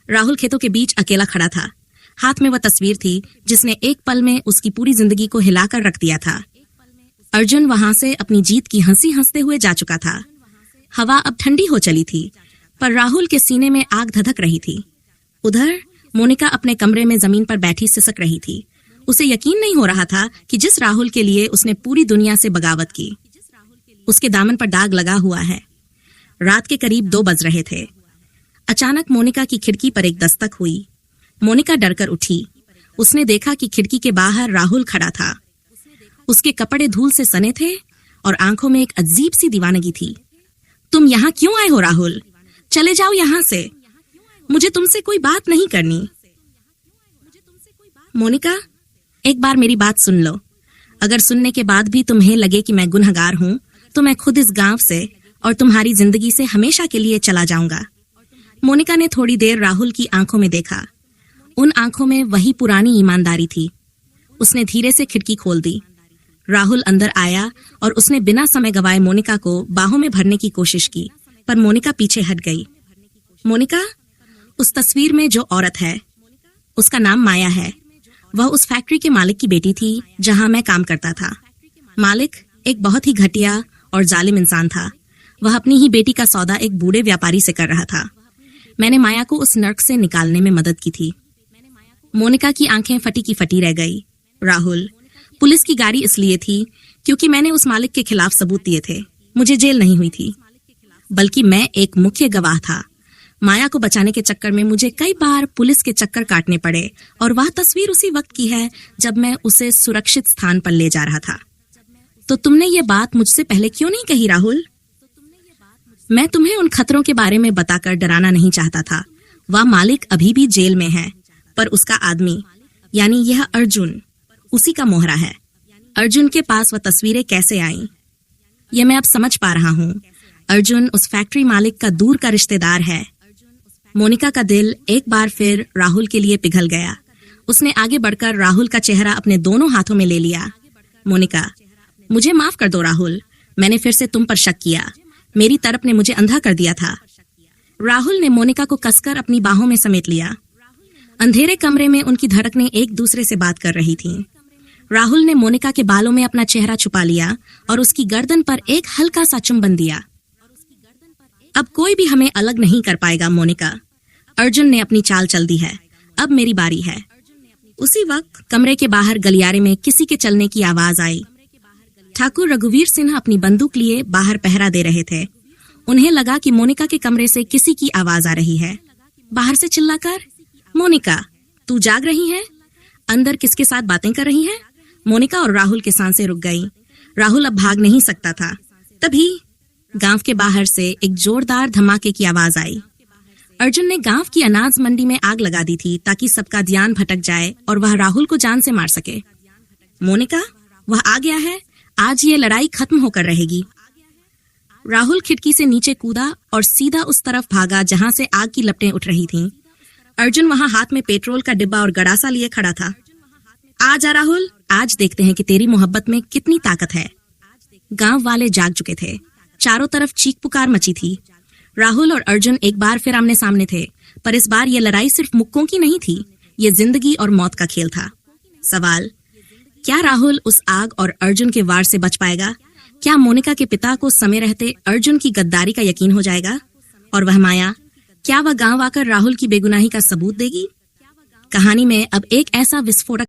राहुल खेतों के बीच अकेला खड़ा था। हाथ में वह तस्वीर थी जिसने एक पल में उसकी पूरी जिंदगी को हिलाकर रख दिया था। अर्जुन वहां से अपनी जीत की हंसी हंसते हुए जा चुका था। हवा अब ठंडी हो चली थी, पर राहुल के सीने में आग धधक रही थी। उधर मोनिका अपने कमरे में जमीन पर बैठी सिसक रही थी। उसे यकीन नहीं हो रहा था कि जिस राहुल के लिए उसने पूरी दुनिया से बगावत की, उसके दामन पर दाग लगा हुआ है। रात के करीब 2 बज रहे थे। अचानक मोनिका की खिड़की पर एक दस्तक हुई। मोनिका डरकर उठी। उसने देखा कि खिड़की के बाहर राहुल खड़ा था। उसके कपड़े धूल से सने थे और आंखों में एक अजीब सी दीवानगी थी। तुम यहाँ क्यों आए हो राहुल? चले जाओ यहाँ से, मुझे तुमसे कोई बात नहीं करनी। मोनिका, एक बार मेरी बात सुन लो। अगर सुनने के बाद भी तुम्हें लगे कि मैं गुनहगार हूँ, तो मैं खुद इस गांव से और तुम्हारी जिंदगी से हमेशा के लिए चला जाऊंगा। मोनिका ने थोड़ी देर राहुल की आंखों में देखा। उन आंखों में वही पुरानी ईमानदारी थी। उसने धीरे से खिड़की खोल दी। राहुल अंदर आया और उसने बिना समय गवाए मोनिका को बाहों में भरने की कोशिश की, पर मोनिका पीछे हट गई। मोनिका, उस तस्वीर में जो औरत है, उसका नाम माया है। वह उस फैक्ट्री के मालिक की बेटी थी जहां मैं काम करता था। मालिक एक बहुत ही घटिया और जालिम इंसान था। वह अपनी ही बेटी का सौदा एक बूढ़े व्यापारी से कर रहा था। मैंने माया को उस नर्क से निकालने में मदद की थी। मोनिका की आंखें फटी की फटी रह गई। राहुल, पुलिस की गाड़ी इसलिए थी क्योंकि मैंने उस मालिक के खिलाफ सबूत दिए थे। मुझे जेल नहीं हुई थी, बल्कि मैं एक मुख्य गवाह था। माया को बचाने के चक्कर में मुझे कई बार पुलिस के चक्कर काटने पड़े, और वह तस्वीर उसी वक्त की है जब मैं उसे सुरक्षित स्थान पर ले जा रहा था। तो तुमने ये बात मुझसे पहले क्यों नहीं कही राहुल? मैं तुम्हें उन खतरों के बारे में बताकर डराना नहीं चाहता था। वह मालिक अभी भी जेल में है, पर उसका आदमी, यानी यह अर्जुन, उसी का मोहरा है। अर्जुन के पास वह तस्वीरें कैसे आईं? यह मैं अब समझ पा रहा हूँ। अर्जुन उस फैक्ट्री मालिक का दूर का रिश्तेदार है। मोनिका का दिल एक बार फिर राहुल के लिए पिघल गया। उसने आगे बढ़कर राहुल का चेहरा अपने दोनों हाथों में ले लिया। मोनिका, मुझे माफ कर दो राहुल, मैंने फिर से तुम पर शक किया। मेरी तरफ ने मुझे अंधा कर दिया था। राहुल ने मोनिका को कसकर अपनी बाहों में समेट लिया। अंधेरे कमरे में उनकी धड़कनें एक दूसरे से बात कर रही थीं। राहुल ने मोनिका के बालों में अपना चेहरा छुपा लिया और उसकी गर्दन पर एक हल्का सा चुंबन दिया। अब कोई भी हमें अलग नहीं कर पाएगा मोनिका। अर्जुन ने अपनी चाल चल दी है, अब मेरी बारी है। उसी वक्त कमरे के बाहर गलियारे में किसी के चलने की आवाज आई। ठाकुर रघुवीर सिन्हा अपनी बंदूक लिए बाहर पहरा दे रहे थे। उन्हें लगा कि मोनिका के कमरे से किसी की आवाज आ रही है। बाहर से चिल्लाकर, मोनिका, तू जाग रही है? अंदर किसके साथ बातें कर रही है? मोनिका और राहुल की सांसें रुक गईं। राहुल अब भाग नहीं सकता था। तभी गांव के बाहर से एक जोरदार धमाके की आवाज आई। अर्जुन ने गांव की अनाज मंडी में आग लगा दी थी ताकि सबका ध्यान भटक जाए और वह राहुल को जान से मार सके। मोनिका, वह आ गया है। आज ये लड़ाई खत्म होकर रहेगी। राहुल खिड़की से नीचे कूदा और सीधा उस तरफ भागा जहां से आग की लपटें उठ रही थीं। अर्जुन वहां हाथ में पेट्रोल का डिब्बा और गड़ासा लिए खड़ा था। आजा राहुल, आज देखते हैं कि तेरी मोहब्बत में कितनी ताकत है। गांव वाले जाग चुके थे। चारों तरफ चीख पुकार मची थी। राहुल और अर्जुन एक बार फिर आमने सामने थे, पर इस बार यह लड़ाई सिर्फ मुक्कों की नहीं थी। ये जिंदगी और मौत का खेल था। सवाल, क्या राहुल उस आग और अर्जुन के वार से बच पाएगा? क्या मोनिका के पिता को समय रहते अर्जुन की गद्दारी का यकीन हो जाएगा? और वह माया, क्या वह गांव आकर राहुल की बेगुनाही का सबूत देगी? कहानी में अब एक ऐसा विस्फोटक